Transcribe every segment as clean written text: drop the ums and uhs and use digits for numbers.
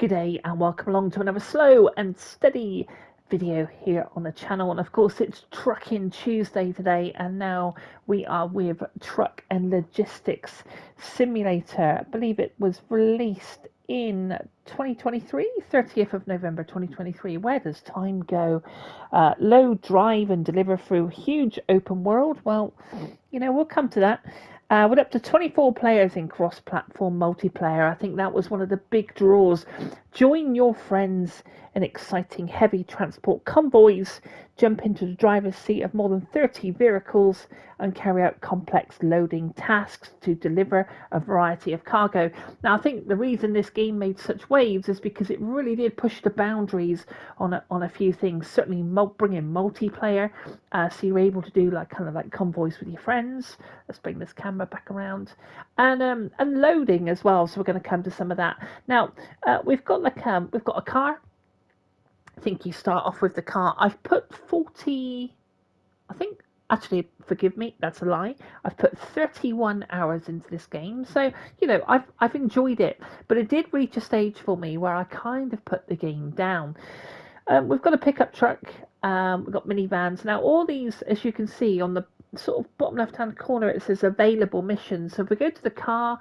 Good day and welcome along to another slow and steady video here on the channel. And of course it's Trucking Tuesday today, and now we are with Truck and Logistics Simulator. I believe it was released in 2023, 30th of November 2023. Where does time go? Load, drive and deliver through huge open world. Well, we'll come to that. With up to 24 players in cross-platform multiplayer. I think that was one of the big draws. Join your friends in exciting heavy transport convoys, jump into the driver's seat of more than 30 vehicles and carry out complex loading tasks to deliver a variety of cargo. Now, I think the reason this game made such waves is because it really did push the boundaries on a few things. Certainly bring in multiplayer, so you're able to do kind of convoys with your friends. Let's bring this camera back around, and loading as well. So we're going to come to some of that now. We've got a car. I think you start off with the car. I've put 40. I think actually, forgive me, that's a lie. I've put 31 hours into this game, so I've enjoyed it. But it did reach a stage for me where I kind of put the game down. We've got a pickup truck. We've got minivans. Now, all these, as you can see on the sort of bottom left-hand corner, it says available missions. So if we go to the car,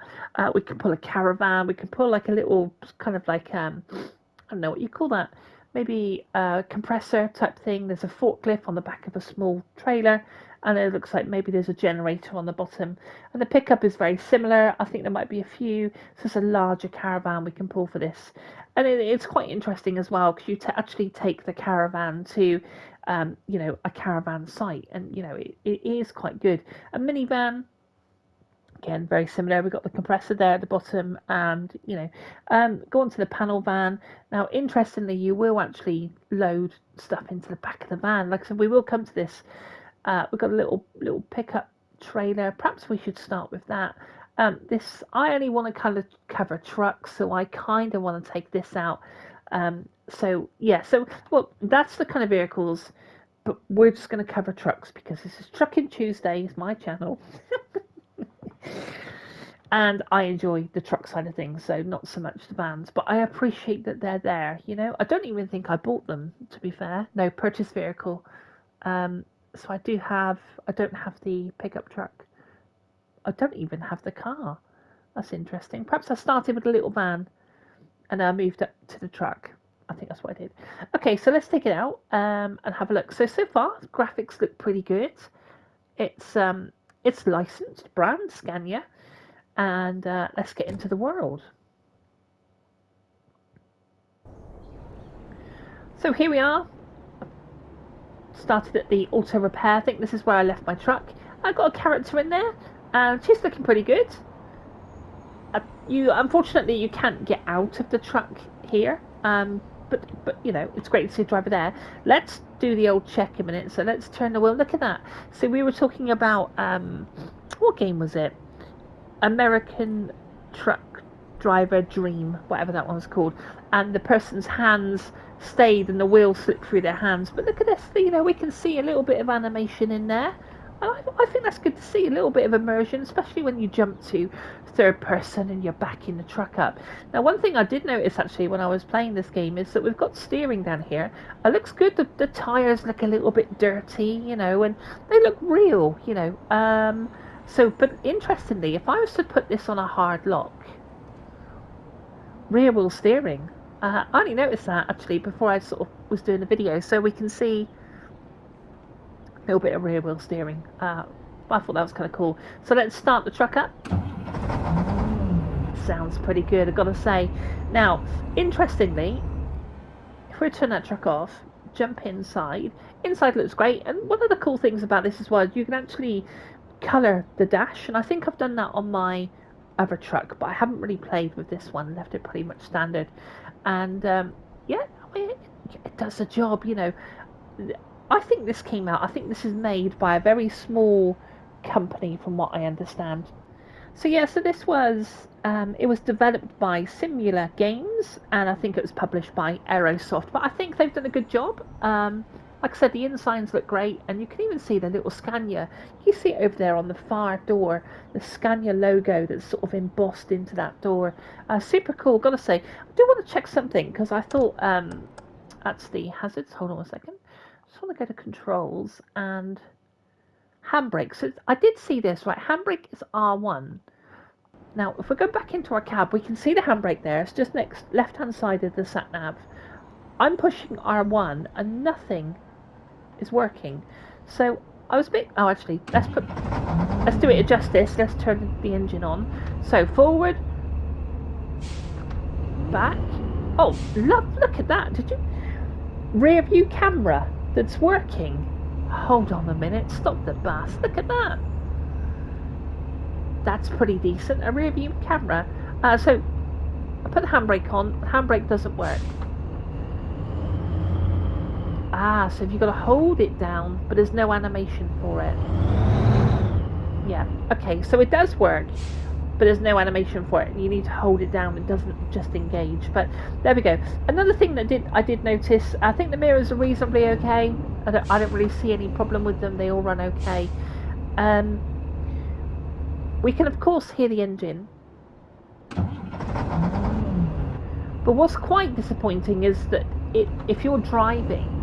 we can pull a caravan. We can pull like a little kind of I don't know what you call that. Maybe a compressor type thing. There's a forklift on the back of a small trailer, and it looks like maybe there's a generator on the bottom. And the pickup is very similar. I think there might be a few. So it's a larger caravan we can pull for this. And it's quite interesting as well, because you actually take the caravan to, a caravan site, and it is quite good. A minivan, again, very similar. We've got the compressor there at the bottom, and go onto the panel van. Now, interestingly, you will actually load stuff into the back of the van. Like I said, we will come to this. We've got a little pickup trailer. Perhaps we should start with that. I only want to kind of cover trucks, so I kind of want to take this out. So that's the kind of vehicles, but we're just going to cover trucks because this is Trucking Tuesday, is my channel. And I enjoy the truck side of things, so not so much the vans, but I appreciate that they're there. I don't even think I bought them, to be fair. No purchase vehicle. So I don't have the pickup truck. I don't even have the car. That's interesting. Perhaps I started with a little van and I moved up to the truck. I think that's what I did. Okay, so let's take it out and have a look. So far, the graphics look pretty good. It's licensed brand Scania, and let's get into the world. So here we are. Started at the auto repair. I think this is where I left my truck. I've got a character in there, and she's looking pretty good. Unfortunately you can't get out of the truck here, but it's great to see a driver there. Let's do the old check a minute. So let's turn the wheel. Look at that. So we were talking about what game was it? American Truck Driver Dream, whatever that one was called, and the person's hands stayed and the wheel slipped through their hands. But look at this, we can see a little bit of animation in there. I think that's good to see, a little bit of immersion, especially when you jump to third person and you're backing the truck up. Now, one thing I did notice actually when I was playing this game is that we've got steering down here. It looks good. The tyres look a little bit dirty, and they look real, but interestingly, if I was to put this on a hard lock, rear wheel steering, I only noticed that actually before I sort of was doing the video, so we can see a little bit of rear wheel steering. I thought that was kind of cool. So let's start the truck up. Sounds pretty good, I've got to say. Now, interestingly, if we turn that truck off, jump inside. Inside looks great, and one of the cool things about this as well is you can actually colour the dash, and I think I've done that on my other truck, but I haven't really played with this one, left it pretty much standard. And it does the job. I think this is made by a very small company from what I understand. So this was it was developed by Simula Games, and I think it was published by Aerosoft, but I think they've done a good job. Like I said, the insides look great, and you can even see the little Scania. You see it over there on the far door, the Scania logo that's sort of embossed into that door. Super cool, gotta say. I do want to check something, because I thought that's the hazards. Hold on a second. Just want to go to controls and handbrake. So I did see this, right? Handbrake is R1. Now, if we go back into our cab, we can see the handbrake there. It's just next left-hand side of the sat nav. I'm pushing R1 and nothing is working. So I was a bit. Oh, actually, let's do it justice. Let's turn the engine on. So forward, back. Oh, look at that! Did you rear view camera that's working? Hold on a minute. Stop the bus. Look at that. That's pretty decent. A rear view camera. So I put the handbrake on. The handbrake doesn't work. So you've got to hold it down, but there's no animation for it. Yeah, okay, so it does work, but there's no animation for it. You need to hold it down, it doesn't just engage. But there we go. Another thing that I did notice, I think the mirrors are reasonably okay. I don't really see any problem with them, they all run okay. We can of course hear the engine. But what's quite disappointing is that if you're driving,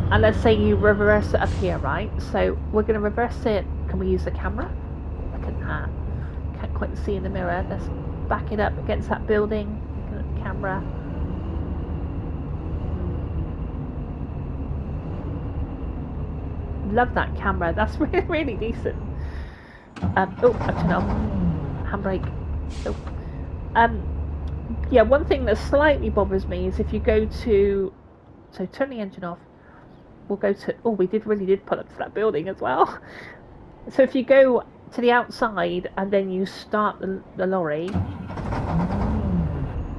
and let's say you reverse it up here, right? So we're going to reverse it. Can we use the camera? Look at that. Can't quite see in the mirror. Let's back it up against that building. Look at the camera. Love that camera. That's really, really decent. Oh, I turn off. Handbrake. Oh. Yeah, one thing that slightly bothers me is if you go to... So turn the engine off. We'll go to... Oh, we really did pull up to that building as well. So if you go to the outside and then you start the lorry,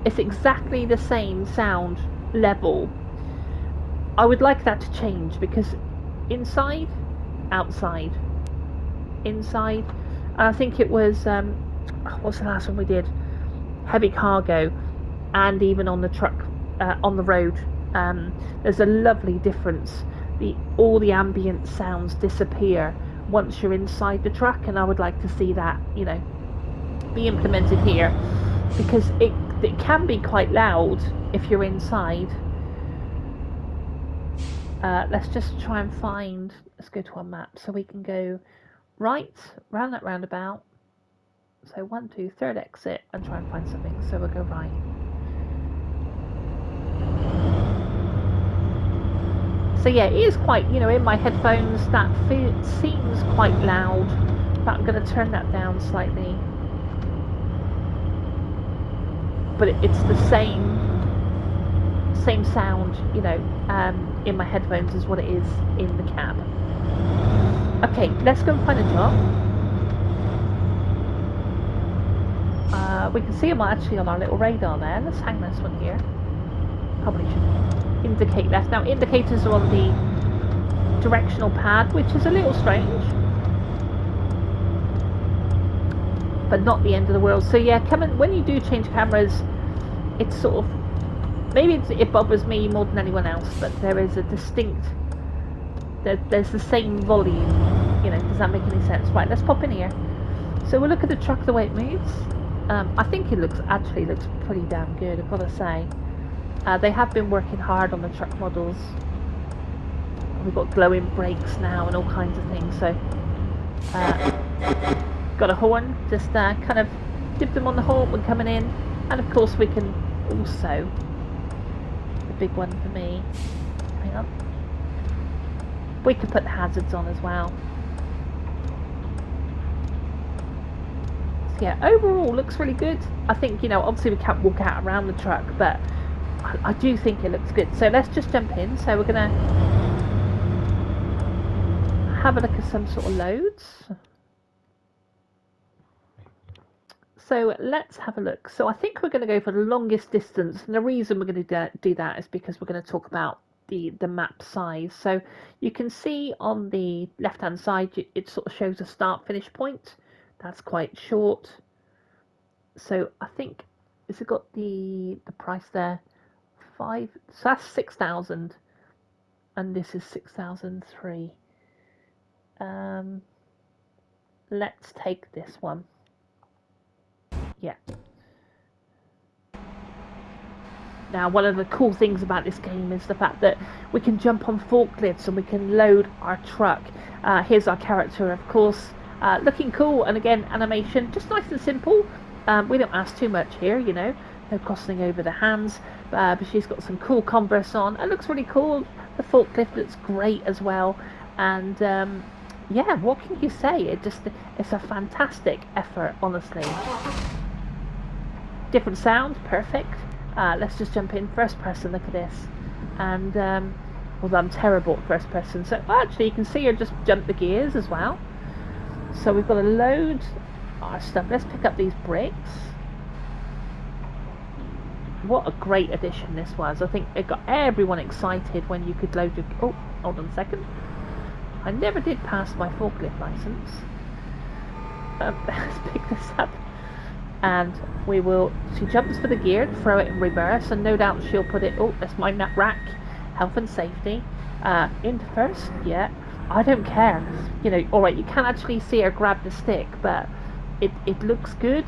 it's exactly the same sound level. I would like that to change, because inside, outside, inside, and I think it was, what's the last one we did? Heavy cargo, and even on the truck, on the road, there's a lovely difference. All the ambient sounds disappear once you're inside the truck, and I would like to see that, be implemented here, because it can be quite loud if you're inside. Let's just try and find, let's go to our map, so we can go right, round that roundabout, so 1, 2, third exit, and try and find something, so we'll go right. So yeah, it is quite, in my headphones, that seems quite loud, but I'm going to turn that down slightly. But it's the same sound, in my headphones as what it is in the cab. Okay, let's go and find a job. We can see them actually on our little radar there. Let's hang this one here. Probably should indicate left. Now, indicators are on the directional pad, which is a little strange, but not the end of the world. So yeah, when you do change cameras, it's sort of, maybe it bothers me more than anyone else, but there is a distinct, there's the same volume, does that make any sense? Right, let's pop in here. So we'll look at the truck, the way it moves. I think it looks pretty damn good, I've got to say. They have been working hard on the truck models. We've got glowing brakes now and all kinds of things, so got a horn, just kind of dip them on the horn when coming in, and of course we can also, the big one for me, hang on, we could put the hazards on as well. So yeah, overall looks really good. I think, obviously we can't walk out around the truck, but I do think it looks good. So let's just jump in. So we're gonna have a look at some sort of loads. So let's have a look. So I think we're going to go for the longest distance, and the reason we're going to do that is because we're going to talk about the map size. So you can see on the left hand side it sort of shows a start finish point. That's quite short. So I think, has it got the price there? 5, so that's 6,000, and this is 6,003. Let's take this one. Yeah. Now, one of the cool things about this game is the fact that we can jump on forklifts and we can load our truck. Here's our character, of course, looking cool, and again, animation, just nice and simple. We don't ask too much here, you know, no crossing over the hands, but she's got some cool Converse on. It looks really cool. The forklift looks great as well, and yeah, what can you say? It's a fantastic effort, honestly. Different sound, perfect. Let's just jump in first person. Look at this, and although I'm terrible at first person, so actually you can see her just jump the gears as well. So we've got to load our stuff. Let's pick up these bricks. What a great addition this was. I think it got everyone excited when you could load your... Oh, hold on a second. I never did pass my forklift license. Let's pick this up. And we will... She jumps for the gear, throw it in reverse, and no doubt she'll put it... Oh, let's mind that rack. Health and safety. Into first, yeah. I don't care. You know, alright, you can't actually see her grab the stick, but it looks good.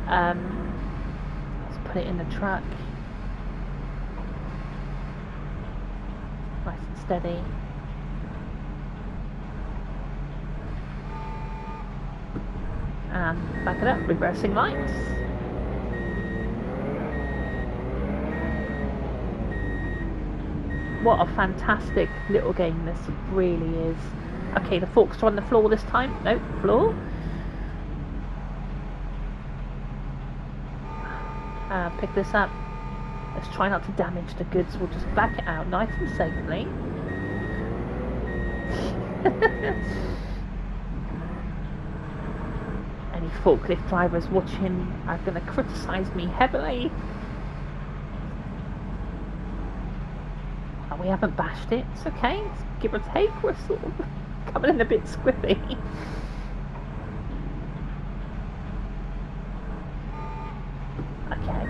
Let's put it in the truck. Nice and steady. And back it up, reversing lights. What a fantastic little game this really is. Okay, the forks are on the floor this time. Nope, floor. Pick this up. Let's try not to damage the goods. We'll just back it out nice and safely. Any forklift drivers watching are going to criticise me heavily. We haven't bashed it. It's okay. It's give or take. We're sort of coming in a bit squiffy. Okay.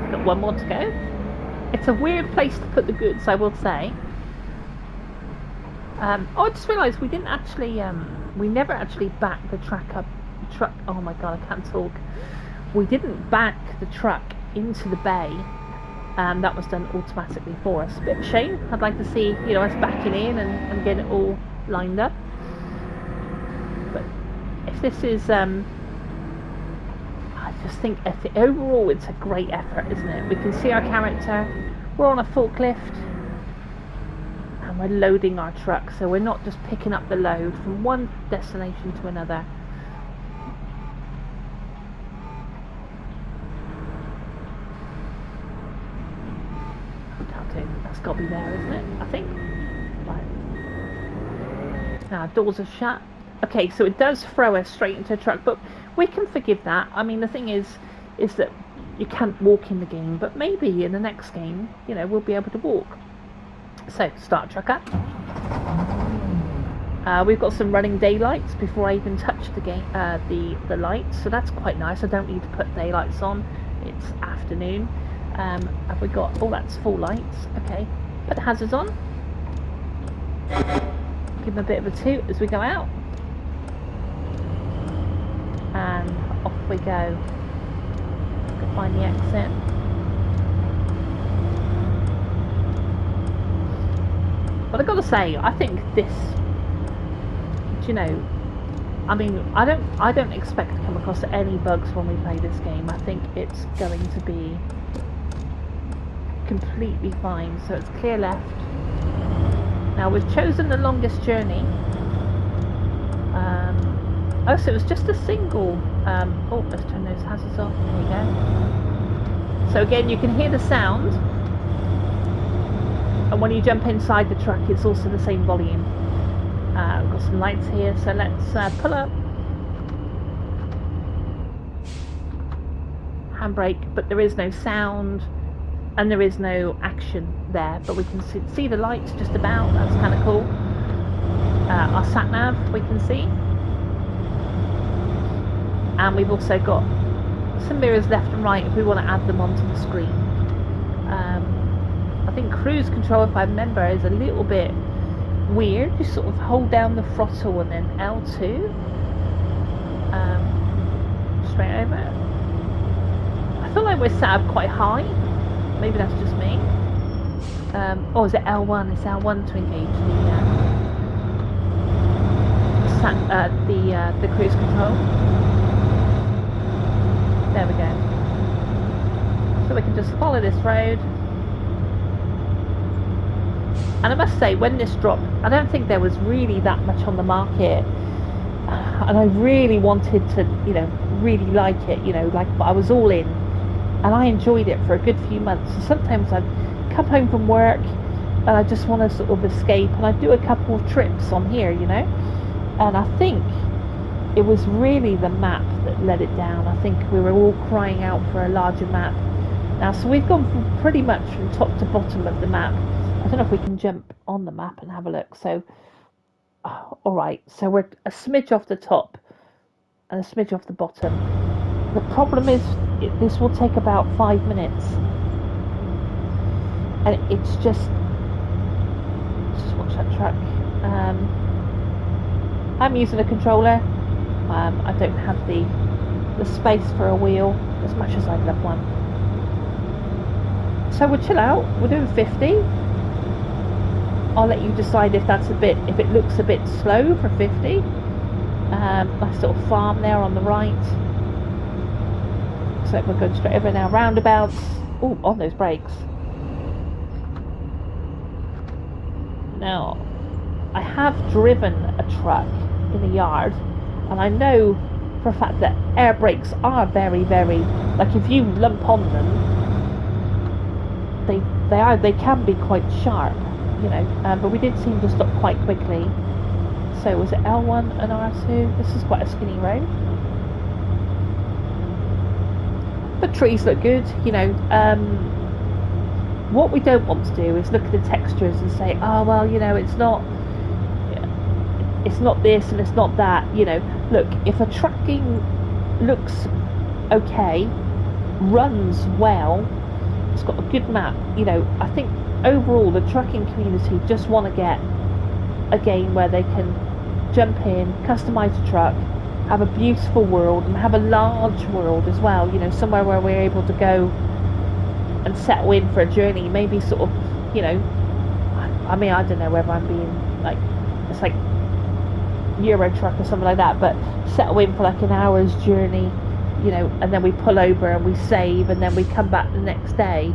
Got one more to go. It's a weird place to put the goods, I will say. Oh, I just realised we didn't actually... we never actually backed the truck. Oh my god, I can't talk. We didn't back the truck into the bay. That was done automatically for us. Bit of a shame. I'd like to see, you know, us backing in and getting it all lined up. But if this is, I just think overall it's a great effort, isn't it? We can see our character. We're on a forklift, and we're loading our truck, so we're not just picking up the load from one destination to another. That's got to be there, isn't it? I think. Right. Now, doors are shut. Okay, so it does throw us straight into a truck, but we can forgive that. I mean, the thing is that you can't walk in the game, but maybe in the next game, you know, we'll be able to walk. So, start truck up. We've got some running daylights before I even touch the game, the lights, so that's quite nice. I don't need to put daylights on. It's afternoon. Have we got... Oh, that's full lights. Okay. Put the hazards on. Give them a bit of a toot as we go out. And off we go. Go find the exit. But I've got to say, I think this... Do you know... I mean, I don't expect to come across any bugs when we play this game. I think it's going to be... completely fine. So it's clear left. Now we've chosen the longest journey. Oh, so it was just a single. Oh, let's turn those hazards off. There you go. So again, you can hear the sound, and when you jump inside the truck, it's also the same volume. We've got some lights here, so let's pull up. Handbrake, but there is no sound. And there is no action there, but we can see the lights just about. That's kind of cool. Our sat nav we can see, and we've also got some mirrors left and right if we want to add them onto the screen. I think cruise control, if I remember, is a little bit weird. You sort of hold down the throttle and then L2. Straight over. I feel like we're set up quite high. Maybe that's just me. Or is it L1? It's L1 to engage the cruise control. There we go. So we can just follow this road. And I must say, when this dropped, I don't think there was really that much on the market. And I really wanted to, really like it, but I was all in. And I enjoyed it for a good few months. So sometimes I'd come home from work and I just want to sort of escape. And I'd do a couple of trips on here, And I think it was really the map that let it down. I think we were all crying out for a larger map. Now, so we've gone from pretty much from top to bottom of the map. I don't know if we can jump on the map and have a look. So, all right. So we're a smidge off the top and a smidge off the bottom. The problem is this will take about 5 minutes. And it's just watch that truck. I'm using a controller. I don't have the space for a wheel as much as I'd love one. So we'll chill out. We're doing 50. I'll let you decide if it looks a bit slow for 50. Nice little farm there on the right. So we're going straight over now. Roundabouts. Oh, on those brakes. Now, I have driven a truck in a yard, and I know for a fact that air brakes are very, very, like if you lump on them, they can be quite sharp, but we did seem to stop quite quickly. So was it L1 and R2? This is quite a skinny road. The trees look good, what we don't want to do is look at the textures and say, oh well, it's not this and it's not that. Look, if a tracking looks okay, runs well, it's got a good map, I think overall the trucking community just want to get a game where they can jump in, customize a truck, have a beautiful world, and have a large world as well, somewhere where we're able to go and settle in for a journey, maybe sort of, I mean, I don't know whether I'm being like, it's like Euro Truck or something like that, but settle in for like an hour's journey, and then we pull over and we save, and then we come back the next day,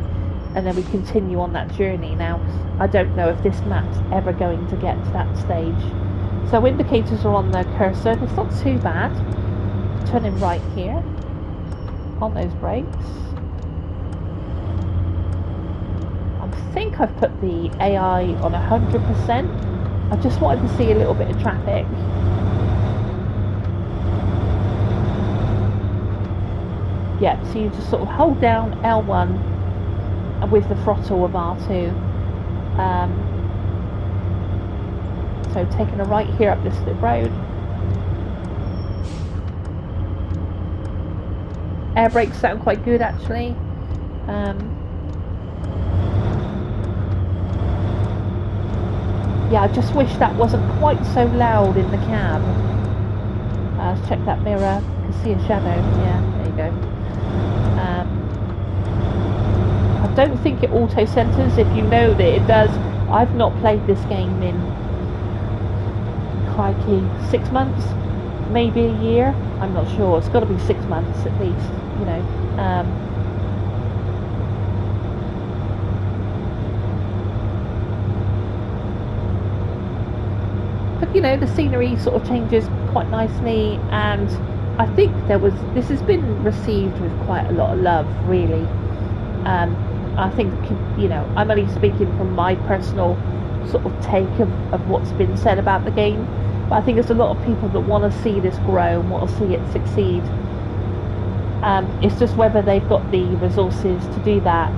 and then we continue on that journey. Now, I don't know if this map's ever going to get to that stage. So indicators are on the cursor. It's not too bad. Turning right here on those brakes. I think I've put the AI on 100%. I just wanted to see a little bit of traffic. Yeah, so you just sort of hold down L1 with the throttle of R2. So taking a right here up this slip road. Air brakes sound quite good actually. Yeah, I just wish that wasn't quite so loud in the cab. Let's check that mirror. You can see a shadow. Yeah, there you go. I don't think it auto centers. If you know that it does, I've not played this game in, crikey, 6 months, maybe a year. I'm not sure. It's got to be 6 months at least. But the scenery sort of changes quite nicely, and I think this has been received with quite a lot of love, really. I think, I'm only speaking from my personal sort of take of what's been said about the game, but I think there's a lot of people that want to see this grow and want to see it succeed. It's just whether they've got the resources to do that.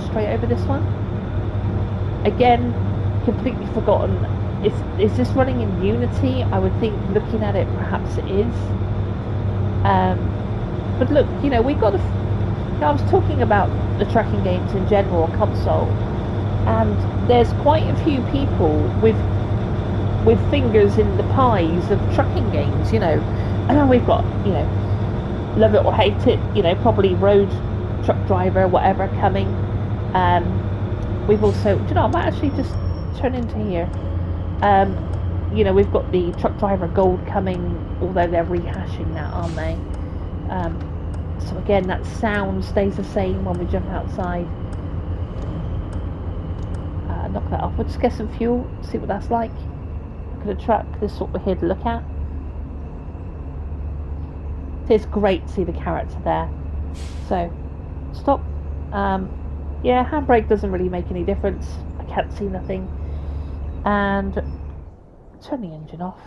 Straight over this one. Again, completely forgotten. Is this running in Unity? I would think, looking at it, perhaps it is. But look, we've got Now, I was talking about the trucking games in general on console, and there's quite a few people with fingers in the pies of trucking games, you know. And we've got, you know, love it or hate it, you know, probably road truck driver, whatever, coming. We've also, do you know, I might actually just turn into here. You know, we've got the truck driver gold coming, although they're rehashing that, aren't they? So again, that sound stays the same when we jump outside. Knock that off. We'll just get some fuel, see what that's like. Look at the truck. This is what we're here to look at. It's great to see the character there. So, stop. Yeah, handbrake doesn't really make any difference. I can't see nothing. And turn the engine off.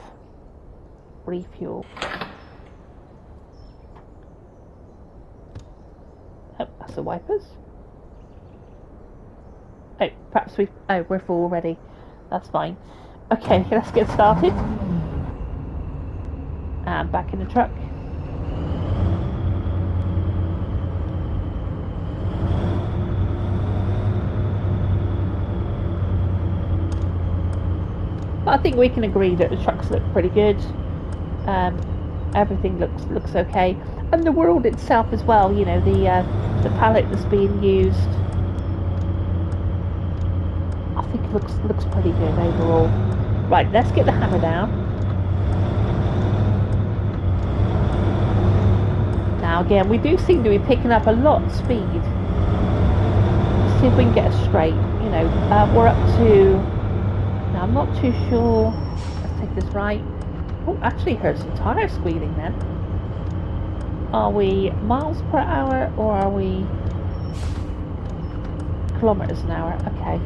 Refuel. Oh, that's the wipers. Oh, perhaps we... Oh, we're full already. That's fine. Okay, let's get started. And back in the truck. But I think we can agree that the trucks look pretty good. Everything looks okay, and the world itself as well. You know, the palette that's being used. I think it looks pretty good overall. Right, let's get the hammer down. Now again, we do seem to be picking up a lot of speed. Let's see if we can get it straight. You know, we're up to. Now I'm not too sure. Let's take this right. Oh, actually heard some tires squealing then. Are we miles per hour or are we kilometers an hour? Okay.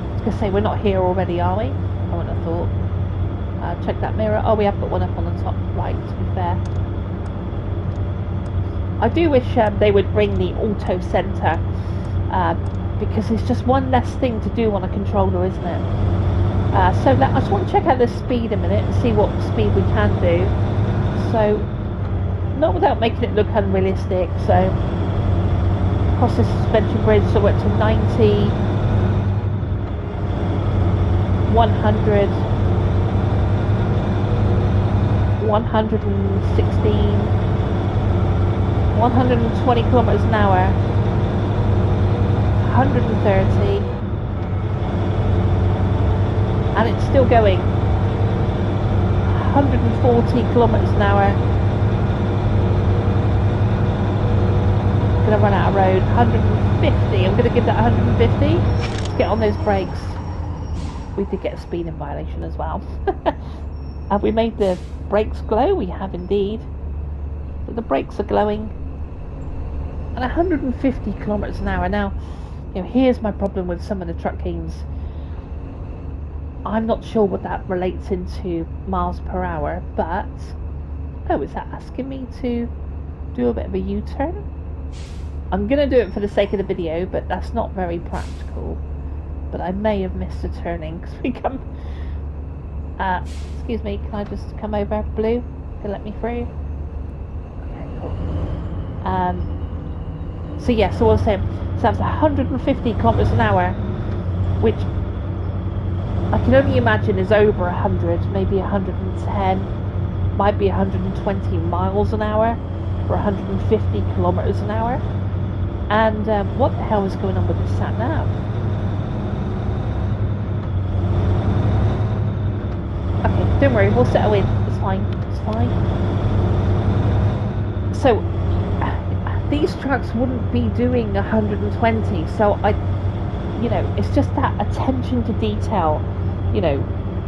I was going to say, we're not here already, are we? I wouldn't have thought. Check that mirror. Oh, we have got one up on the top right, to be fair. I do wish they would bring the auto centre, because it's just one less thing to do on a controller, isn't it? So I just want to check out the speed a minute and see what speed we can do. So, not without making it look unrealistic. So, across the suspension bridge, so we're to 90, 100, 116, 120 kilometers an hour, 130, and it's still going. 140 kilometers an hour. Gonna run out of road. 150. I'm gonna give that 150. Let's get on those brakes. We did get a speeding violation as well. Have we made the brakes glow? We have indeed. But the brakes are glowing. And 150 kilometers an hour. Now, you know, here's my problem with some of the truck games. I'm not sure what that relates into miles per hour, but oh, is that asking me to do a bit of a U-turn? I'm gonna do it for the sake of the video, but that's not very practical. But I may have missed a turning because we come. Excuse me, can I just come over, Blue? To let me through? Okay, cool. So yeah, so I was saying, so that's 150 kilometers an hour, which I can only imagine is over 100, maybe 110, might be 120 miles an hour for 150 kilometers an hour. And what the hell is going on with this sat nav? Okay, don't worry, we'll settle in. It's fine. It's fine. So these trucks wouldn't be doing 120. So you know, it's just that attention to detail. You know,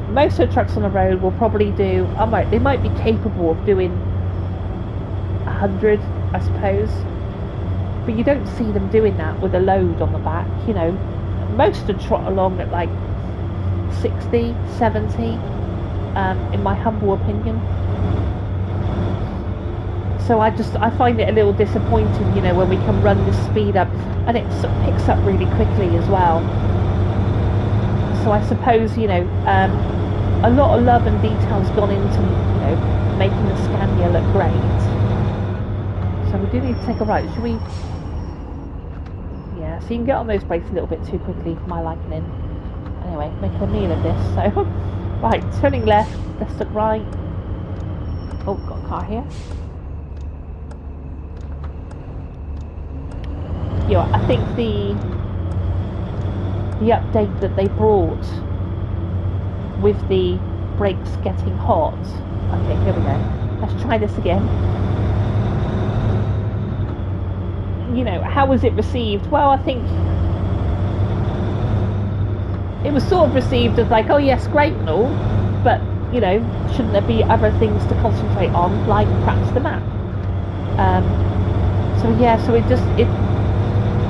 most of the trucks on the road will probably do. They might be capable of doing 100, I suppose. But you don't see them doing that with a load on the back. You know, most would trot along at like 60, 70. In my humble opinion. So I find it a little disappointing, you know, when we can run this speed up, and it sort of picks up really quickly as well. So I suppose, you know, a lot of love and detail's gone into, you know, making the Scania look great. So we do need to take a right. Should we? Yeah, so you can get on those brakes a little bit too quickly for my liking. Anyway, making a meal of this. So, right, turning left. Let's look right. Oh, got a car here. Yeah, I think the update that they brought with the brakes getting hot. Okay, here we go. Let's try this again. You know, how was it received? Well, I think it was sort of received as like, oh yes, great and all, but you know, shouldn't there be other things to concentrate on, like perhaps the map? So yeah, so it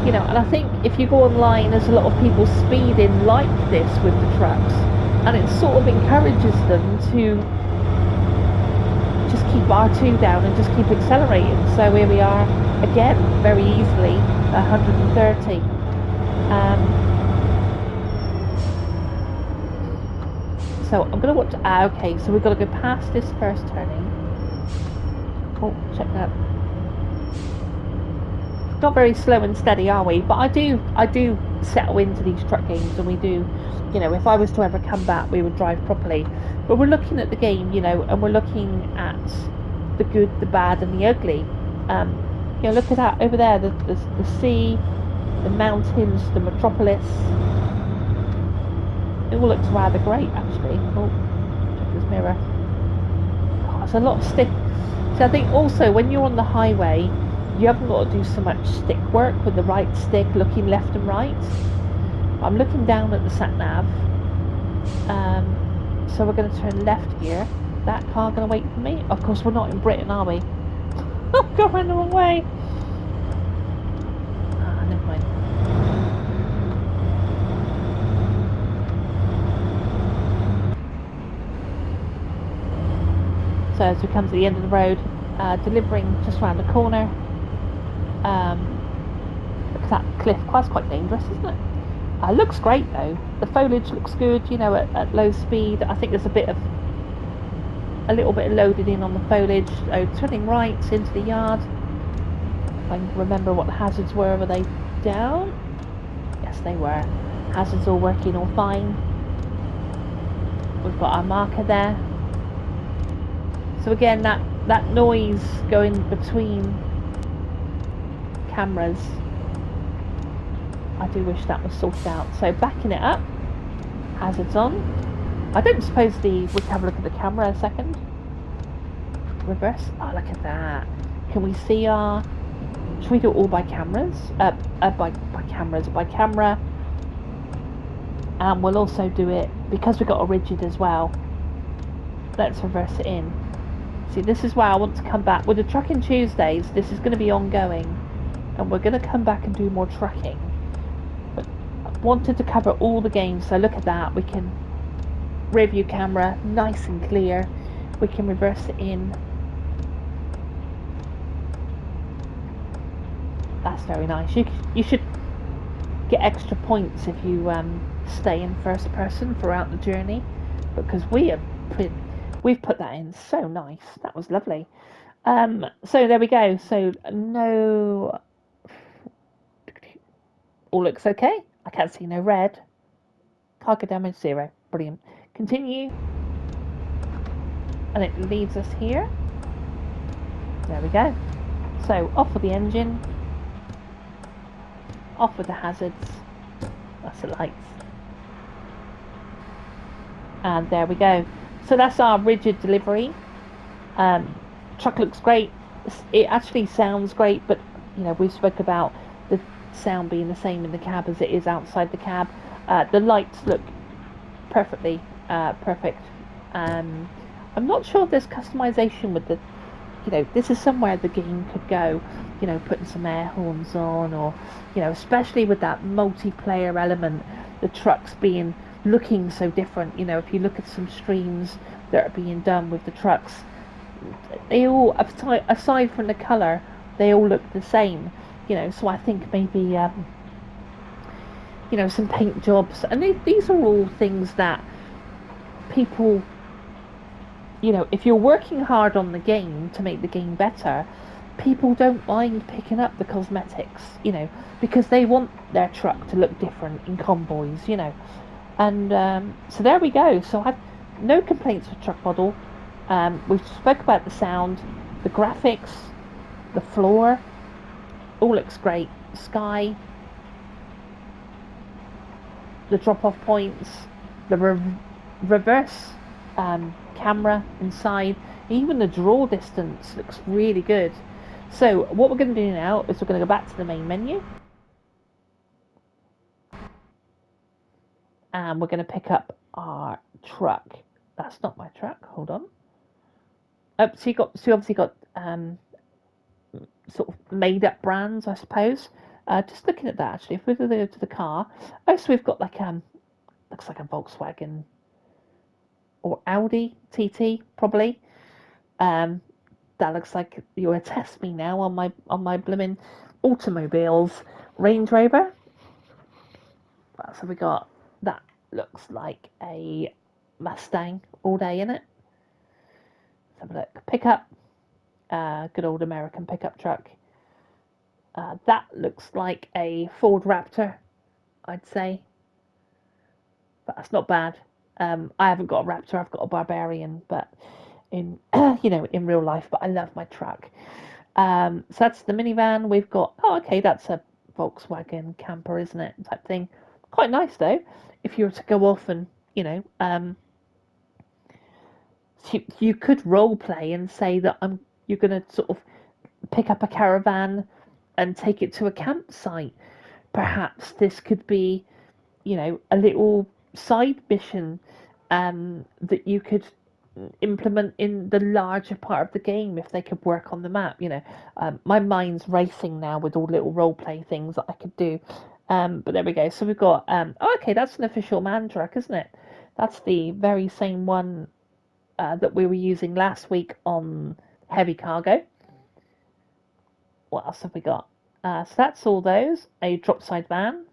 you know, and I think if you go online, there's a lot of people speeding like this with the trucks, and it sort of encourages them to just keep R2 down and just keep accelerating. So here we are again, very easily 130. So I'm gonna watch. Okay, so we've got to go past this first turning. Oh, check that. Not very slow and steady, are we? But I do settle into these truck games, and we do, you know, if I was to ever come back, we would drive properly. But we're looking at the game, you know, and we're looking at the good, the bad, and the ugly. You know, look at that over there, the sea, the mountains, the metropolis. It all looks rather great, actually. Oh, check this mirror. Oh, there's a lot of stick. So I think also when you're on the highway, you haven't got to do so much stick work with the right stick, looking left and right. I'm looking down at the sat nav. So we're going to turn left here. That car going to wait for me? Of course, we're not in Britain, are we? I'm going the wrong way. Ah, never mind. So as we come to the end of the road, delivering just around the corner. Look at that cliff. That's quite dangerous, isn't it? Looks great though. The foliage looks good, you know, at low speed. I think there's a little bit loaded in on the foliage. Oh, turning right into the yard. If I can remember what the hazards were they down? Yes, they were. Hazards all working all fine. We've got our marker there. So again, that noise going between cameras, I do wish that was sorted out. So backing it up, hazards on. I don't suppose we can have a look at the camera a second. Reverse. Oh, look at that. Can we see our? Should we do it all by cameras? By camera. And we'll also do it because we've got a rigid as well. Let's reverse it in. See, this is why I want to come back with the Trucking Tuesdays. This is going to be ongoing, and we're going to come back and do more trucking. But I wanted to cover all the games, so look at that. We can rear view camera, nice and clear. We can reverse it in. That's very nice. You should get extra points if you stay in first person throughout the journey, because we've put that in so nice. That was lovely. So there we go. So no, all looks okay. I can't see no red. Cargo damage 0. Brilliant. Continue, and it leads us here. There we go. So off with the engine. Off with the hazards. That's the lights. And there we go. So that's our rigid delivery. Truck looks great. It actually sounds great, but you know, we spoke about the sound being the same in the cab as it is outside the cab. The lights look perfectly perfect. I'm not sure if there's customization with the, you know, this is somewhere the game could go, you know, putting some air horns on, or, you know, especially with that multiplayer element, the trucks looking so different. You know, if you look at some streams that are being done with the trucks, they all, aside from the colour, they all look the same. So I think maybe some paint jobs, and these are all things that people, if you're working hard on the game to make the game better, people don't mind picking up the cosmetics, because they want their truck to look different in convoys, And so there we go. So I've no complaints with truck model. We've spoke about the sound, the graphics, the floor, all looks great. Sky, the drop-off points, the reverse camera inside, even the draw distance looks really good. So what we're going to do now is we're going to go back to the main menu, and we're going to pick up our truck. That's not my truck. Hold on. Oh, so you obviously got sort of made up brands, I suppose. Just looking at that, actually, if we go to the car, so we've got like looks like a Volkswagen or Audi TT probably. That looks like you're gonna test me now on my blooming automobiles. Range Rover. So we got that, looks like a Mustang all day in it. Let's have a look. Pickup. Good old American pickup truck. That looks like a Ford Raptor, I'd say. But that's not bad. I haven't got a Raptor, I've got a Barbarian, but in in real life. But I love my truck. So that's the minivan. We've got, okay, that's a Volkswagen camper, isn't it? Type thing. Quite nice though. If you were to go off and you could role play and say that you're going to sort of pick up a caravan and take it to a campsite. Perhaps this could be, a little side mission that you could implement in the larger part of the game if they could work on the map. My mind's racing now with all little role play things that I could do. But there we go. So we've got, okay, that's an official man truck, isn't it? That's the very same one that we were using last week on heavy cargo. What else have we got? So that's all those. A drop side van.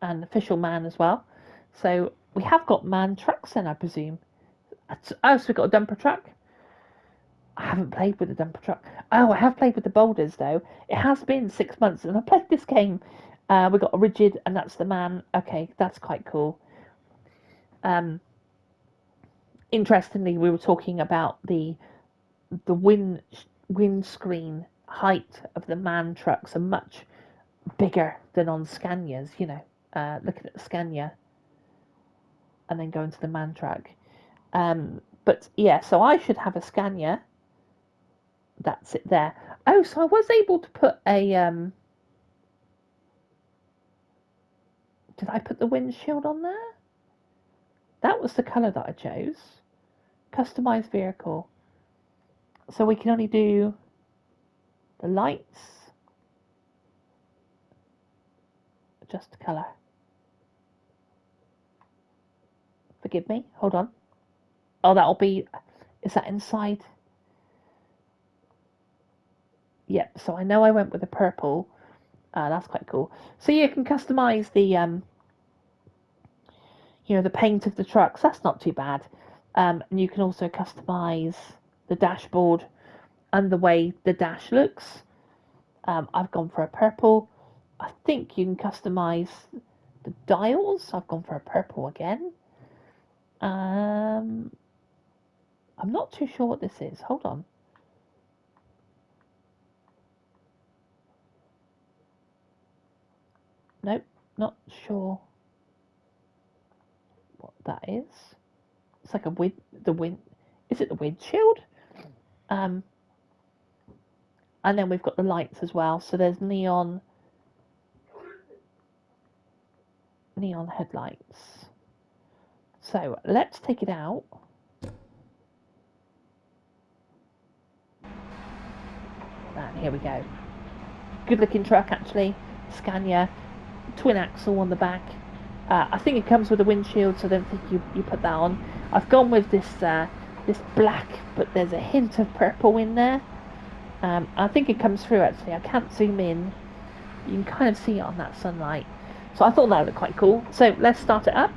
An official man as well. So we have got man trucks then, I presume. So we've got a dumper truck. I haven't played with the dumper truck. Oh, I have played with the boulders though. It has been 6 months since I played this game. We've got a rigid, and that's the man. Okay, that's quite cool. Interestingly, we were talking about the windscreen height of the man trucks are much bigger than on Scanias. Looking at the Scania and then going to the man truck. But yeah, so I should have a Scania. That's it there. Oh, so I was able to put a did I put the windshield on there? That was the colour that I chose. Customised vehicle. So we can only do the lights. Adjust the colour. Forgive me. Hold on. Oh, that'll be... Is that inside? Yep, so I know I went with the purple. That's quite cool. So you can customise the... the paint of the trucks. That's not too bad. And you can also customise the dashboard and the way the dash looks. I've gone for a purple. I think you can customise the dials. I've gone for a purple again. I'm not too sure what this is. Hold on. Nope, not sure what that is. It's like the wind. Is it the windshield? And then we've got the lights as well. So there's neon headlights. So let's take it out. And here we go. Good looking truck actually. Scania, twin axle on the back. I think it comes with a windshield, so I don't think you put that on. I've gone with this this black, but there's a hint of purple in there. I think it comes through actually. I can't zoom in. You can kind of see it on that sunlight. So I thought that looked quite cool. So let's start it up.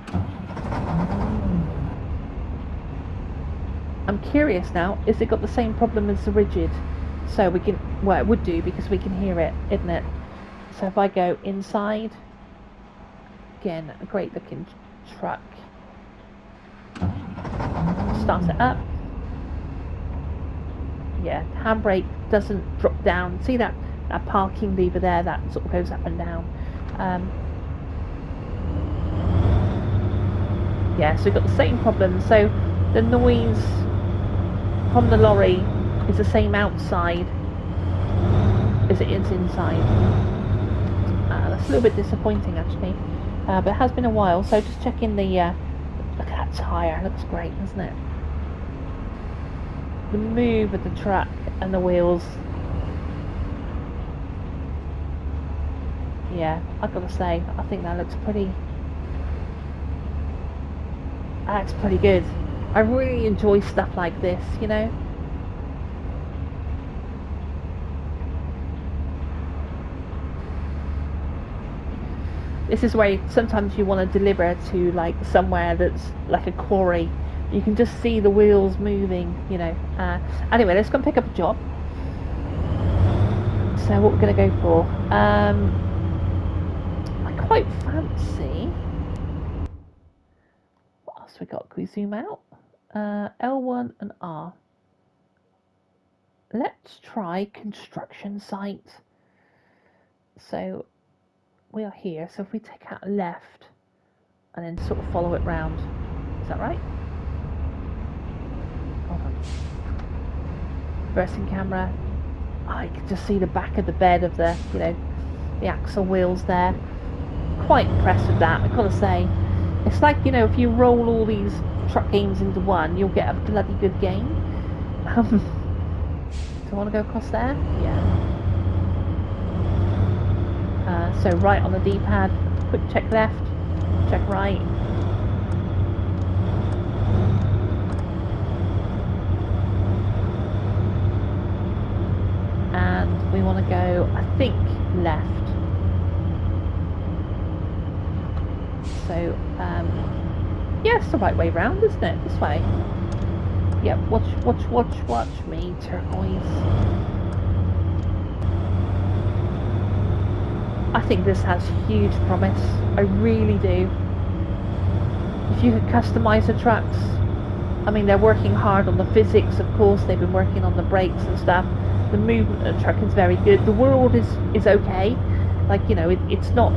I'm curious now, is it got the same problem as the rigid? So we can, well, it would do because we can hear it, isn't it? So if I go inside, again, a great looking truck. Start it up. Yeah, handbrake doesn't drop down. See that parking lever there, that sort of goes up and down. Yeah, so we've got the same problem. So the noise from the lorry is the same outside as it is inside. That's a little bit disappointing actually, but it has been a while. So just checking the look at that tyre, looks great, doesn't it? The move of the truck and the wheels. Yeah, I've got to say, I think that looks pretty. That's pretty good. I really enjoy stuff like this, you know. This is where sometimes you want to deliver to like somewhere that's like a quarry. You can just see the wheels moving, you know. Anyway, let's go and pick up a job. So what we're going to go for? I quite fancy. What else we got? Can we zoom out? L1 and R. Let's try construction site. So we are here. So if we take out left and then sort of follow it round, is that right? Hold on. Reversing camera. I can just see the back of the bed of the, you know, the axle wheels there. Quite impressed with that, I've got to say. It's like, you know, if you roll all these truck games into one, you'll get a bloody good game. Do I want to go across there? Yeah. So right on the D-pad, quick check left, check right. And we want to go, I think, left. So, yeah, it's the right way round, isn't it? This way. Yeah, watch me, turquoise. I think this has huge promise. I really do. If you could customise the trucks, I mean, they're working hard on the physics, of course. They've been working on the brakes and stuff. The movement of the truck is very good. The world is okay. Like, you know, it's not.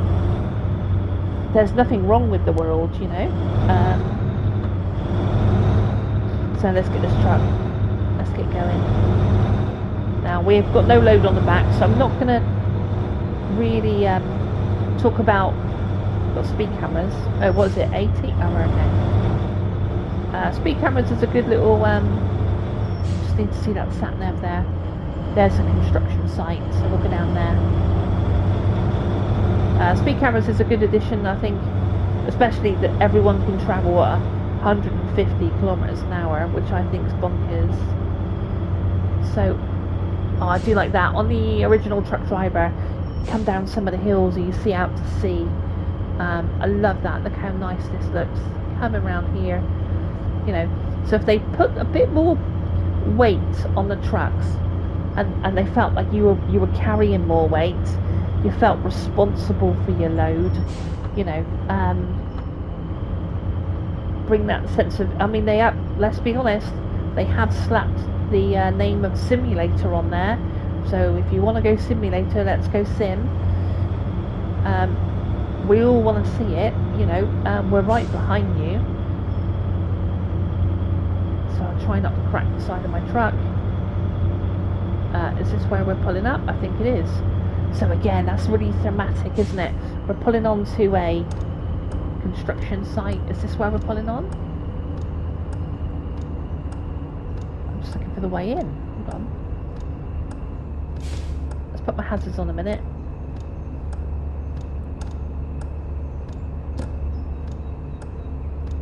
There's nothing wrong with the world, you know. So let's get this truck. Let's get going. Now we've got no load on the back, so I'm not going to really talk about. Got speed cameras. Oh, what is it? 80? Oh, okay. Speed cameras is a good little. Just need to see that sat nav there. There's a construction site, so we'll go down there. Speed cameras is a good addition, I think, especially that everyone can travel at 150 kilometers an hour, which I think is bonkers. So, oh, I do like that. On the original Truck Driver, come down some of the hills and you see out to sea. I love that. Look how nice this looks. Coming around here, you know. So if they put a bit more weight on the trucks, and they felt like you were carrying more weight, you felt responsible for your load, you know. Bring that sense of, I mean, they have, let's be honest, they have slapped the name of simulator on there. So if you want to go simulator, let's go sim. We all want to see it, you know. We're right behind you, so I'll try not to crack the side of my truck. Is this where we're pulling up? I think it is. So again, that's really thematic, isn't it? We're pulling on to a construction site. Is this where we're pulling on? I'm just looking for the way in. Hold on. Let's put my hazards on a minute.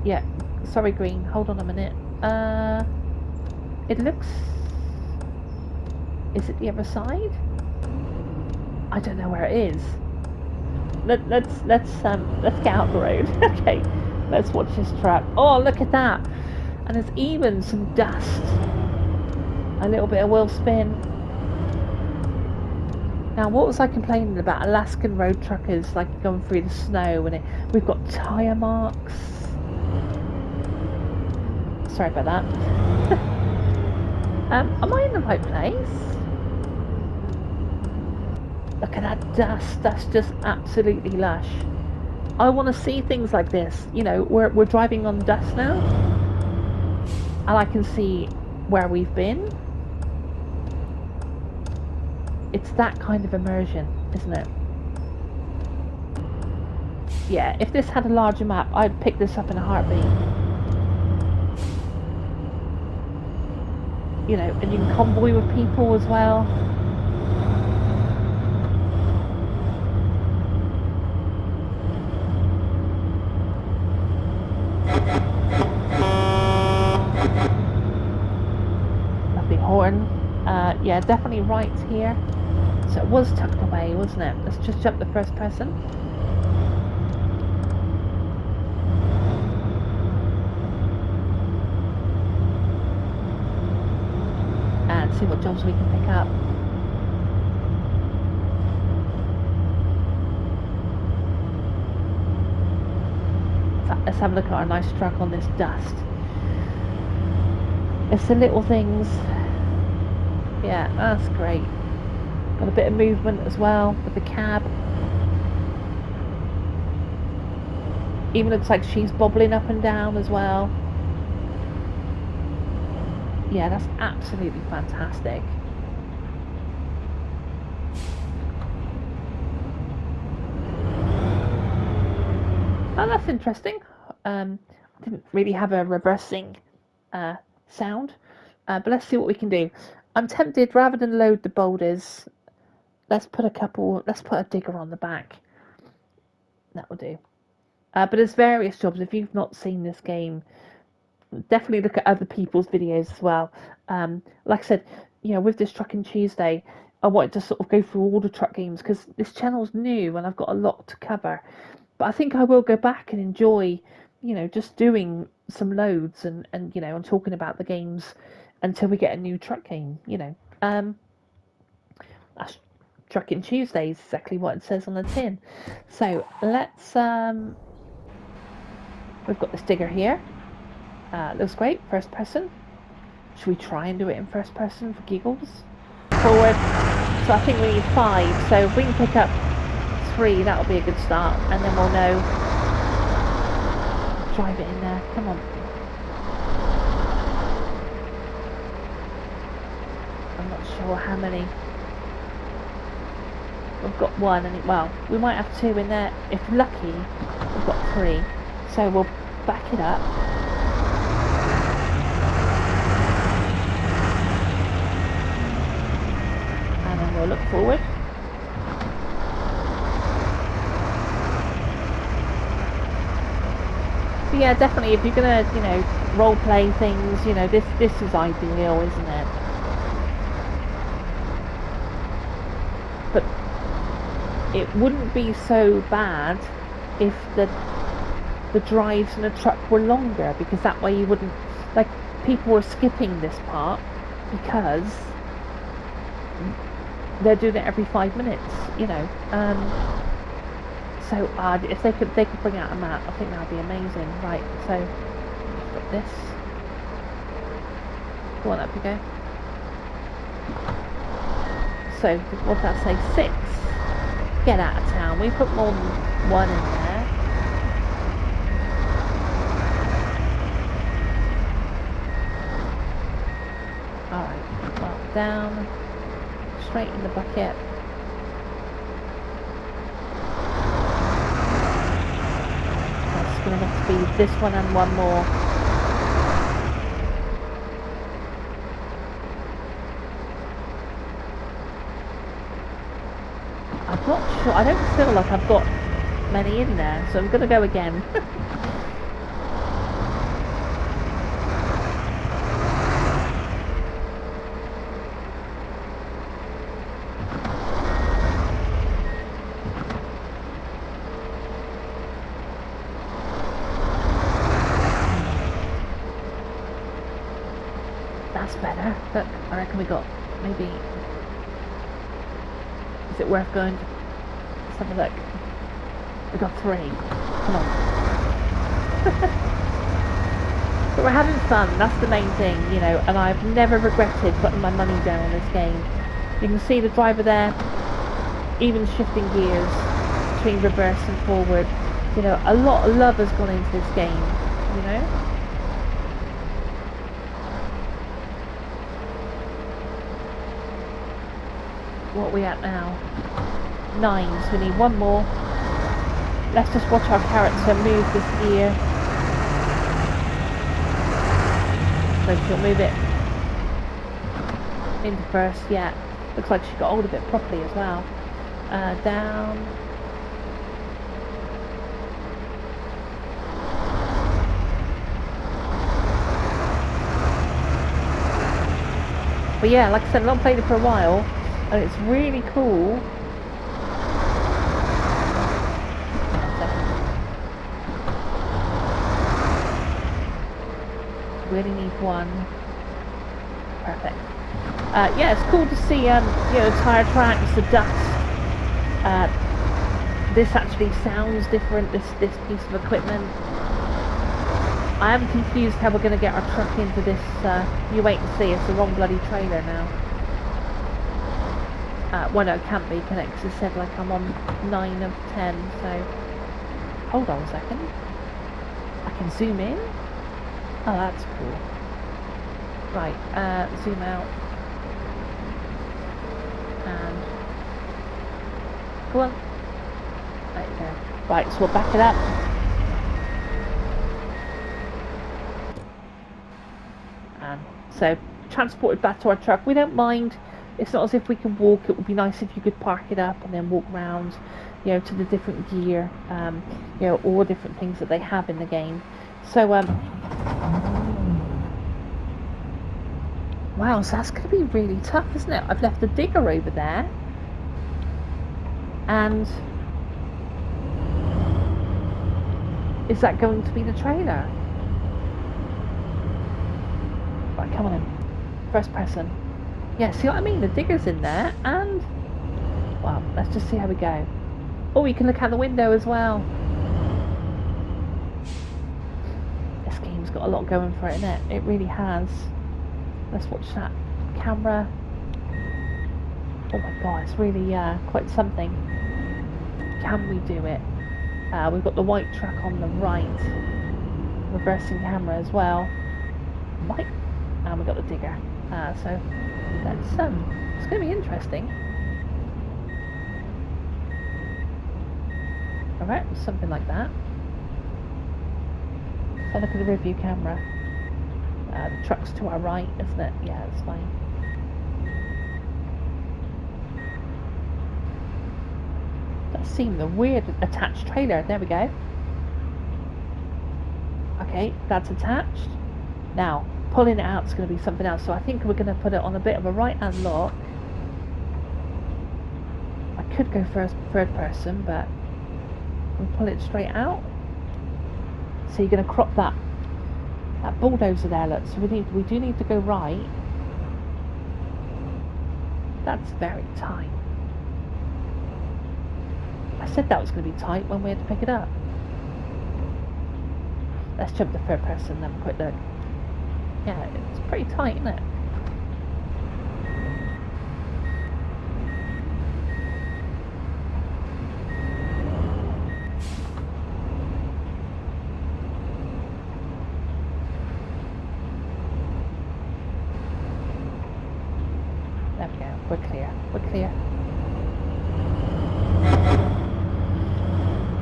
Yeah, sorry green, hold on a minute. It looks... Is it the other side? I don't know where it is. Let's get out the road. Okay, let's watch this truck. Oh, look at that! And there's even some dust. A little bit of wheel spin. Now, what was I complaining about? Alaskan road truckers like going through the snow, and we've got tyre marks. Sorry about that. Am I in the right place? Look at that dust. That's just absolutely lush. I want to see things like this. You know, we're driving on dust now, and I can see where we've been. It's that kind of immersion, isn't it? Yeah, if this had a larger map, I'd pick this up in a heartbeat. You know, and you can convoy with people as well. Lovely horn. Yeah, definitely right here. So it was tucked away, wasn't it? Let's just jump the first person. And see what jobs we can pick up. Let's have a look at our nice truck on this dust. It's the little things. Yeah, that's great. Got a bit of movement as well with the cab. Even looks like she's bobbling up and down as well. Yeah, that's absolutely fantastic. Oh, that's interesting. Didn't really have a reversing sound, but let's see what we can do. I'm tempted, rather than load the boulders, let's put a digger on the back. That will do. But there's various jobs. If you've not seen this game, definitely look at other people's videos as well. Like I said, you know, with this Trucking Tuesday, I wanted to sort of go through all the truck games because this channel's new and I've got a lot to cover. But I think I will go back and enjoy, you know, just doing some loads and you know, and talking about the games until we get a new truck game, you know. That's Trucking Tuesday is exactly what it says on the tin. So let's we've got this digger here. Looks great, first person. Should we try and do it in first person for giggles? Forward. So I think we need 5. So if we can pick up 3, that'll be a good start, and then we'll know. Drive it in there. Come on. I'm not sure how many. We've got 1, and well, we might have 2 in there. If lucky, we've got 3. So we'll back it up. And then we'll look forward. But yeah, definitely, if you're gonna, you know, role play things, you know, this is ideal, isn't it? But it wouldn't be so bad if the drives in the truck were longer, because that way you wouldn't, like, people were skipping this part because they're doing it every 5 minutes, you know. So if they could bring out a map, I think that would be amazing. Right, so we've got this. Go on, up you go. So what's that say? 6. Get out of town. We put more than 1 in there. Alright, well, down, straight in the bucket. That's going to have to be this one and 1 more. I'm not sure, I don't feel like I've got many in there, so I'm going to go again. That's better. Look, I reckon we got maybe... Is it worth going to... Let's have a look. We got 3. Come on. But we're having fun, that's the main thing, you know, and I've never regretted putting my money down on this game. You can see the driver there, even shifting gears between reverse and forward. You know, a lot of love has gone into this game, you know. What are we at now? 9, so we need 1 more. Let's just watch our character move this gear. So she'll move it into first, yeah. Looks like she got hold of it properly as well. Down. But yeah, like I said, I've not played it for a while, and it's really cool. Really need 1. Perfect. Yeah, it's cool to see, you know, tyre tracks, the dust. This actually sounds different, this piece of equipment. I am confused how we're going to get our truck into this, you wait and see, it's the wrong bloody trailer now. Well no, it can't be, can it? Because it said like I'm on 9 of 10, so... Hold on a second. I can zoom in? Oh, that's cool. Right, zoom out. And... Go on. There you go. Right, so we'll back it up. And so, transported back to our truck. We don't mind. It's not as if we can walk. It would be nice if you could park it up and then walk around, you know, to the different gear, you know, all different things that they have in the game. So, wow, so that's going to be really tough, isn't it? I've left the digger over there. And is that going to be the trailer? Right, come on in. First person. Yeah, see what I mean? The digger's in there, and... Well, let's just see how we go. Oh, you can look out the window as well. This game's got a lot going for it, innit? It really has. Let's watch that camera. Oh my god, it's really quite something. Can we do it? We've got the white truck on the right. Reversing camera as well. Right. And we've got the digger. So let's it's going to be interesting. Alright, something like that. So look at the rear view camera. The truck's to our right, isn't it? Yeah, it's fine. That seemed a weird attached trailer. There we go. Okay, that's attached. Now, pulling it out is going to be something else. So I think we're going to put it on a bit of a right-hand lock. I could go third person, but we'll pull it straight out. So you're going to crop that bulldozer there, look. So we do need to go right. That's very tight. I said that was going to be tight when we had to pick it up. Let's jump to third person and have a quick look. Yeah, it's pretty tight, isn't it? There we go, we're clear, we're clear.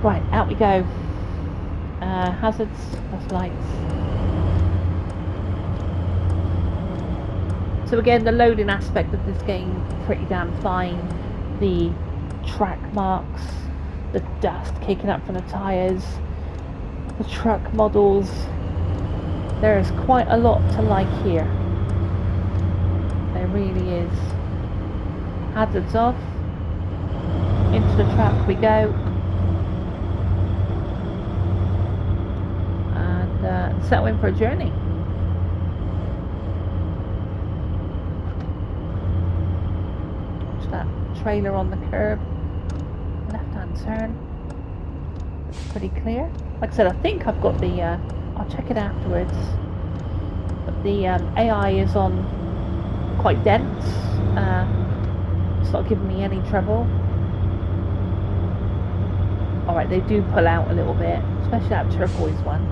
Right, out we go. Hazards, that's lights. So again, the loading aspect of this game, pretty damn fine. The track marks, the dust kicking up from the tyres, the truck models. There's quite a lot to like here. There really is. Hazards off. Into the track we go. And settle in for a journey. trailer on the curb. Left-hand turn. It's pretty clear. Like I said, I think I've got the, I'll check it afterwards. But the AI is on quite dense. It's not giving me any trouble. Alright, they do pull out a little bit, especially that turquoise one.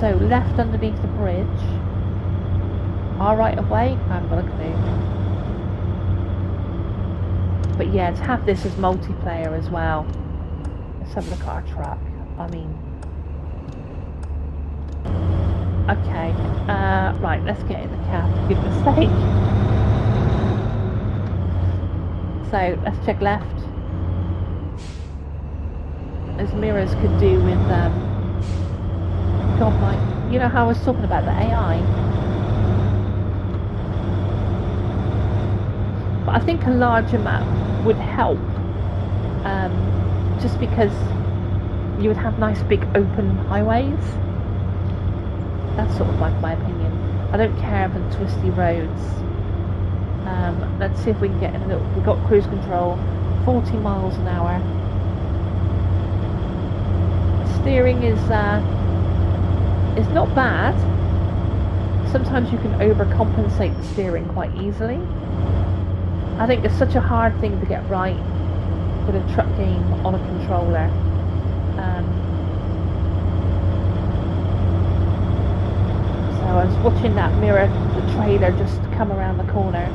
So left underneath the bridge. Our right of way, I haven't got a clue. But yeah, to have this as multiplayer as well. Let's have a look at our truck. I mean... Okay, right, let's get in the cab, for goodness sake. So, let's check left. As mirrors could do with, God, you know how I was talking about the AI? But I think a larger map would help, just because you would have nice big open highways. That's sort of like my opinion. I don't care for the twisty roads. Let's see if we can get in a little... We've got cruise control, 40 miles an hour. Steering is not bad. Sometimes you can overcompensate the steering quite easily. I think it's such a hard thing to get right with a truck game on a controller. So I was watching that mirror, the trailer just come around the corner.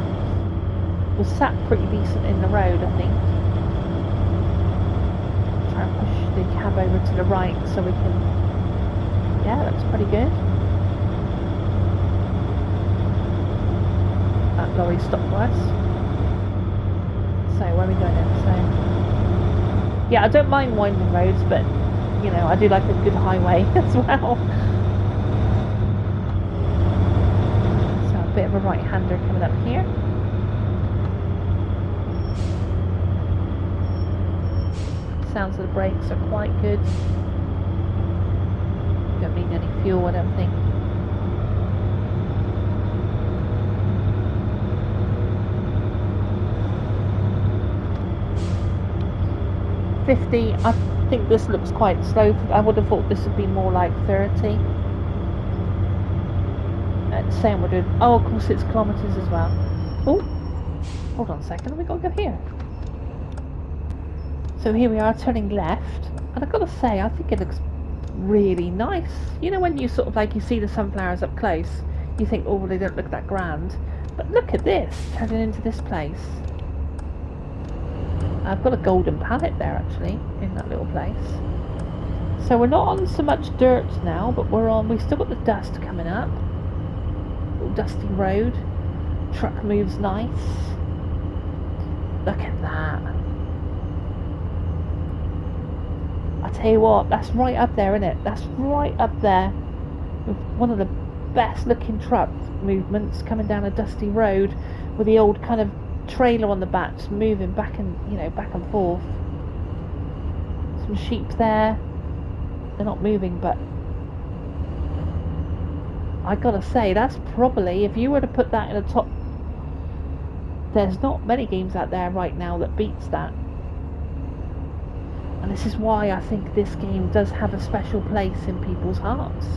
Was sat pretty decent in the road, I think. Try and push the cab over to the right so we can... Yeah, looks pretty good. That lorry stopped for us. So where are we going in? So yeah, I don't mind winding roads, but you know, I do like a good highway as well. So a bit of a right-hander coming up here. Sounds of the brakes are quite good. Don't need any fuel, I don't think. I think this looks quite slow. I would have thought this would be more like 30. Same we're doing. Oh, of course it's kilometres as well. Oh, hold on a second. We got to go here. So here we are turning left, and I've got to say, I think it looks really nice. You know when you sort of like you see the sunflowers up close, you think, oh, they don't look that grand. But look at this turning into this place. I've got a golden pallet there actually in that little place. So we're not on so much dirt now, but we've still got the dust coming up. Little dusty road. Truck moves nice. Look at that. I tell you what, that's right up there, isn't it? That's right up there with one of the best looking truck movements coming down a dusty road with the old kind of trailer on the back just moving back and back and forth. Some sheep there. They're not moving, but I gotta say, that's probably, if you were to put that in a top, there's not many games out there right now that beats that. And this is why I think this game does have a special place in people's hearts.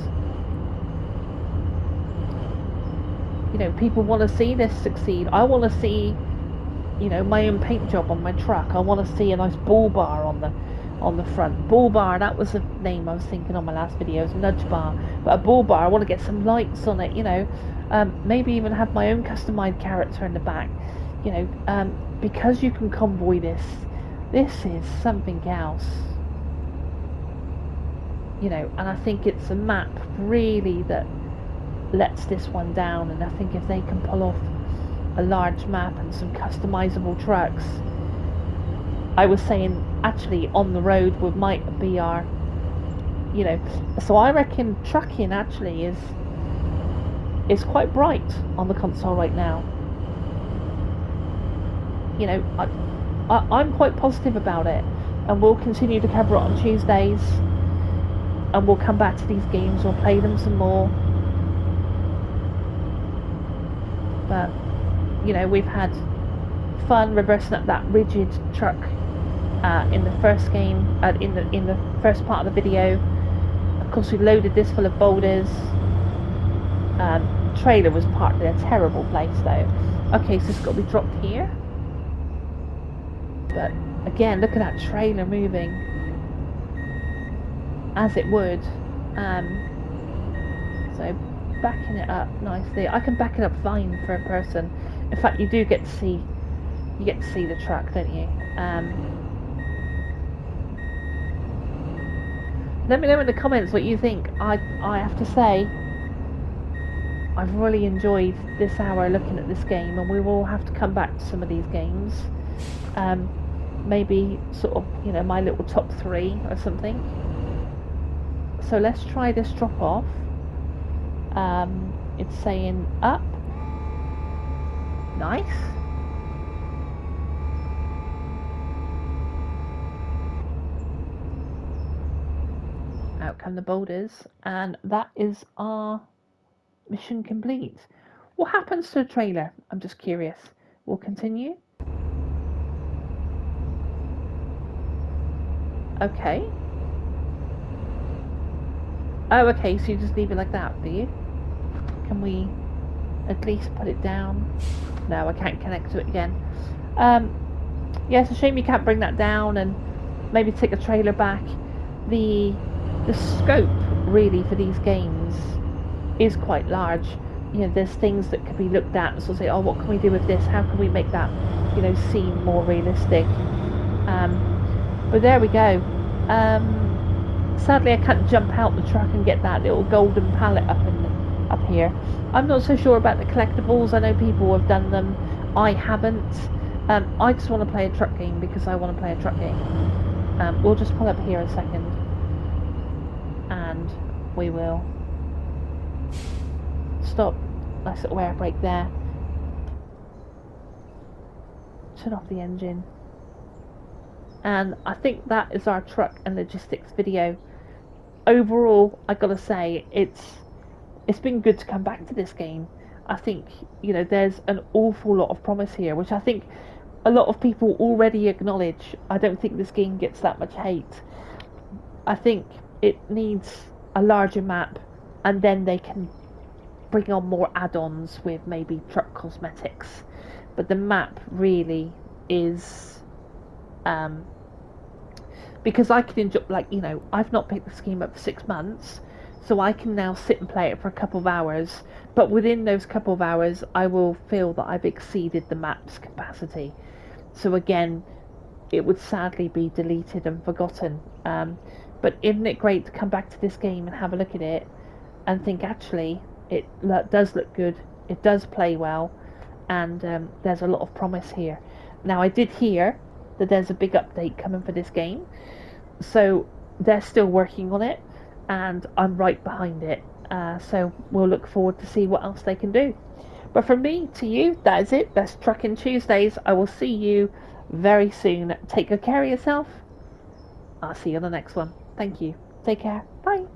You know, people want to see this succeed. I want to see, you know, my own paint job on my truck. I want to see a nice bull bar on the front. Bull bar, that was the name I was thinking on my last videos, nudge bar. But a bull bar, I want to get some lights on it, you know. Maybe even have my own customized character in the back. You know, because you can convoy this. This is something else. You know, and I think it's a map really that lets this one down, and I think if they can pull off a large map and some customizable trucks, I was saying actually on the road might be our, you know, so I reckon trucking actually is quite bright on the console right now. You know, I'm quite positive about it, and we'll continue to cover it on Tuesdays, and we'll come back to these games, we'll play them some more. But you know, we've had fun reversing up that rigid truck in the first game, in the first part of the video. Of course, we loaded this full of boulders. Trailer was parked in a terrible place though. Okay, so it's got to be dropped here. But again, look at that trailer moving, as it would. So backing it up nicely. I can back it up fine for a person. In fact, you get to see the truck, don't you? Let me know in the comments what you think. I have to say, I've really enjoyed this hour looking at this game, and we will have to come back to some of these games. Maybe sort of, my little top 3 or something. So let's try this drop off. It's saying up. Nice. Out come the boulders, and that is our mission complete. What happens to the trailer? I'm just curious. We'll continue. Okay. Oh, okay, so you just leave it like that, do you? Can we at least put it down? No, I can't connect to it again. Yeah, it's a shame you can't bring that down and maybe take the trailer back. The scope, really, for these games is quite large. There's things that could be looked at and sort of say, oh, what can we do with this? How can we make that, seem more realistic? But there we go. Sadly, I can't jump out the truck and get that little golden pallet up here. I'm not so sure about the collectibles. I know people have done them. I haven't. I just want to play a truck game because I want to play a truck game. We'll just pull up here a second, and we will stop. Nice little air brake there. Turn off the engine. And I think that is our truck and logistics video. Overall, I gotta say, it's been good to come back to this game. I think, there's an awful lot of promise here, which I think a lot of people already acknowledge. I don't think this game gets that much hate. I think it needs a larger map, and then they can bring on more add-ons with maybe truck cosmetics. But the map really is... because I can enjoy, I've not picked this game up for 6 months, so I can now sit and play it for a couple of hours, but within those couple of hours I will feel that I've exceeded the map's capacity. So again, it would sadly be deleted and forgotten. But isn't it great to come back to this game and have a look at it and think, actually, it does look good, it does play well, and there's a lot of promise here. Now, I did hear that there's a big update coming for this game, so they're still working on it, and I'm right behind it. So we'll look forward to see what else they can do. But from me to you, that is it. That's Truckin' Tuesdays. I will see you very soon. Take good care of yourself. I'll see you on the next one. Thank you. Take care. Bye.